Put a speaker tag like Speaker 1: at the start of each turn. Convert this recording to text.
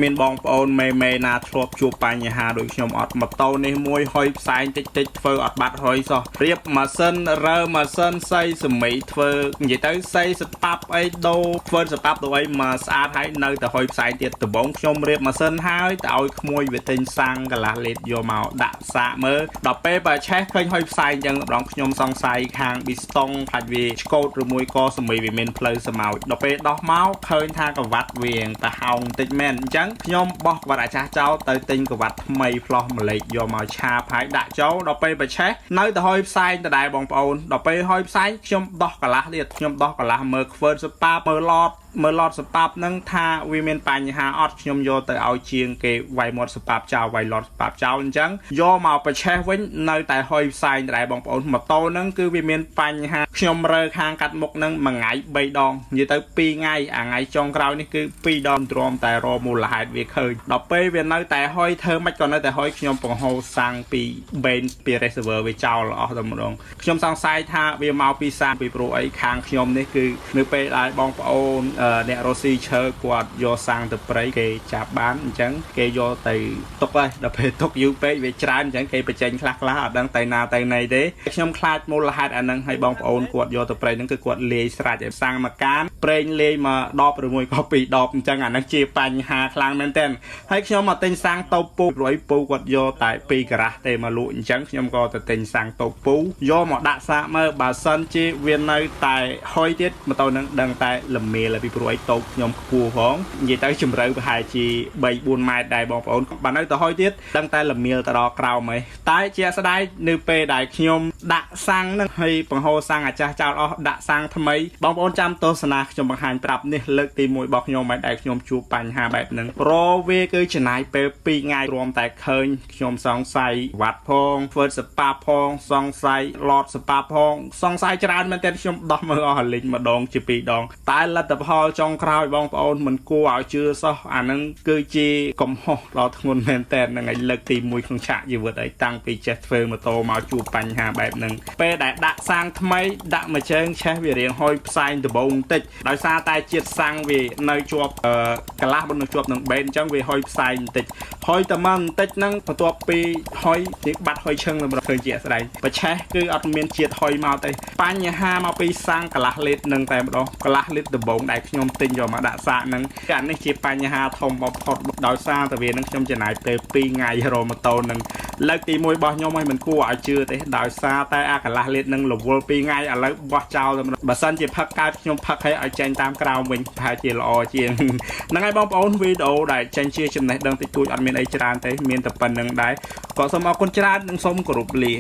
Speaker 1: មានបងប្អូនមេណាធ្លាប់ជួបបញ្ហាដូចខ្ញុំអត់ម៉ូតូនេះមួយហុយផ្សែងតិចធ្វើអត់បាត់ហុយសោះរៀបម៉ាស៊ីនរើម៉ាស៊ីនសៃសមីធ្វើនិយាយទៅសៃស្តាប់អីដូរធ្វើស្តាប់ទៅអីមកស្អាតហើយនៅតែហុយផ្សែងទៀតដំបងខ្ញុំរៀបម៉ាស៊ីនហើយទៅឲ្យក្មួយវាទិញសាំងកន្លះលីត្រយកមកដាក់សាកមើលដល់ពេលបើឆេះឃើញហុយផ្សែងចឹងម្ដងខ្ញុំសង្ស័យខាងប៊ីស្តុងថាច់វាឆ្កូតឬមួយក៏សមីវាមានផ្លូវសម្ោចដល់ពេលដោះមកឃើញថាកវ៉ាត់វាតែហោងតិចមែនអញ្ចឹងខ្ញុំបោះកវ៉ាត់អាចារ្យចោលទៅទិញកវ៉ាត់ថ្មីផ្លោះម្លេចយកមកឆាបហើយដាក់ចូលដល់ពេលបើឆេះនៅតែហុយផ្សែងដដែលបងប្អូនដល់ពេលហុយផ្សែងខ្ញុំដោះកន្លះទៀតខ្ញុំដោះកន្លះមើលខ្វើសប៉ាមើលឡតសប៉ាប់ហ្នឹងថាវាមានបញ្ហាអត់ខ្ញុំយកទៅឲ្យជាងគេវាយមាត់សប៉ាប់ចោលវាយឡតសប៉ាប់ចោលអញ្ចឹងយកមកប្រឆេះវិញនៅតែហុយផ្សែងដែរបងប្អូនម៉ូតូហ្នឹងគឺវាមានបញ្ហាខ្ញុំរើខាងកាត់មុខហ្នឹងមួយថ្ងៃ3ដងនិយាយទៅ2ថ្ងៃអាថ្ងៃចុងក្រោយនេះគឺ2ដងទ្រាំតែរមូលហេតុវាឃើញដល់ពេលវានៅតែហុយធ្វើមិនក៏នៅតែហុយខ្ញុំបង្ហូរសាំងពីបេនពី receiver វាចោលអស់តែម្ដងខ្ញុំសង្ស័យថាវាមកពីសាំងពីព្រោះអីខាងខ្ញុំនេះគឺនៅពេលដែលបងប្អូនអ្នករ៉ូស៊ីឈើគាត់យកសាំងទៅព្រៃគេចាប់បានអញ្ចឹងគេយកទៅទុកហើយដល់ពេលទុកយូរពេកវាច្រើនអញ្ចឹងគេបញ្ចេញខ្លះអត់ដឹងទៅណាទៅណីទេខ្ញុំខ្លាចមូលហេតុអាហ្នឹងឲ្យបងប្អូនគាត់យកទៅព្រៃហ្នឹងគឺគាត់លាយស្រាច់ឲ្យសាំងមកកានប្រេងលាយមក10ឬមួយក៏2ដបអញ្ចឹងអាហ្នឹងជាបញ្ហាខ្លាំងមែនទែនហើយខ្ញុំមកទិញសាំងតូបពូព្រោះពូគាត់យកតែ2ការ៉ាស់ទេមកលក់អញ្ចឹងខ្ញុំក៏ទៅទិញសាំងតូបពូយកមកដាក់សាកមើលបើសិនជាវានៅតែហុយទៀតម៉ូតូហ្នឹងដឹងតែល្មៀលពីព្រោះអីតូបខ្ញុំខ្ពស់ផងនិយាយទៅជម្រៅប្រហែលជា3-4ម៉ែត្រដែរបងប្អូនបាននៅទៅហុយទៀតដឹងតែល្មៀលទៅដល់ក្រោមហីតែជាក់ស្ដែងនៅពេលដែលខ្ញុំដាក់សាំងហ្នឹងហើយបង្ហូរសាំងអាចារ្យចោលអស់ដាក់សាំងថ្មីបងប្អូនចាំទស្សនាខ្ញុំបង្ហាញប្រាប់នេះលើកទី1របស់ខ្ញុំមិនដែលខ្ញុំជួបបញ្ហាបែបហ្នឹងព្រោះវាគឺចំណាយពេល2ថ្ងៃរួមតែឃើញខ្ញុំសង្ស័យវ៉ាត់ផងធ្វើសប៉ាផងសង្ស័យឡតសប៉ាផងសង្ស័យច្រើនមែនទែនខ្ញុំដោះមើលអស់លីងម្ដងជា2ដងតែលទ្ធផលចុងក្រោយបងប្អូនមិនគួរឲ្យជឿសោះអាហ្នឹងគឺជាកំហុសដ៏ធ្ងន់មែនទែនហ្នឹងឯងលើកទី1ក្នុងឆាកជីវិតឲ្យតាំងពីចេះធ្វើម៉ូតូមកជួបបញ្ហាបែបហ្នឹងពេលដែលដាក់សាំងថ្មីដាក់មួយជើងឆេះវារៀងហុយផ្សែងដំបងបន្តិចដោយសារតែជាតិសាំងវានៅជាប់កន្លះមិននៅជាប់នឹងបេនអញ្ចឹងវាហុយផ្សែងបន្តិចហុយតែមកបន្តិចហ្នឹងបន្ទាប់ពីហុយនេះបាត់ហុយឈឹងទៅឃើញជាក់ស្ដែងប្រឆេះគឺអត់មានជាតិហុយមកទេបញ្ហាមកពីសាំងកន្លះលីត្រនឹងតែម្ដងកន្លះលីត្រដំបងដែលខ្ញុំទិញយកមកដាក់សាកហ្នឹងអានេះជាបញ្ហាធំបំផុតដោយសារតែវានឹងខ្ញុំចំណាយពេល2ថ្ងៃរម៉ូតូហ្នឹងលើកទី1របស់ខ្ញុំឲ្យមិនគួរឲ្យជឿទេដោយសារតែអាកន្លះលីត្រនឹងរវល់2ថ្ងៃឥឡូវបោះចោលតែបើសិនជាផឹកកើតខ្ញុំផឹកឲ្យចេញតាមក្រោមវិញប្រហែលជាល្អជាងហ្នឹងហើយបងប្អូនវីដេអូដែលចេញជាចំណេះដឹងតិចតួចអត់មានអីច្រើនទេមានតែប៉ុណ្្នឹងដែរក៏សូមអរគុណច្រើននិងសូមគោរពលា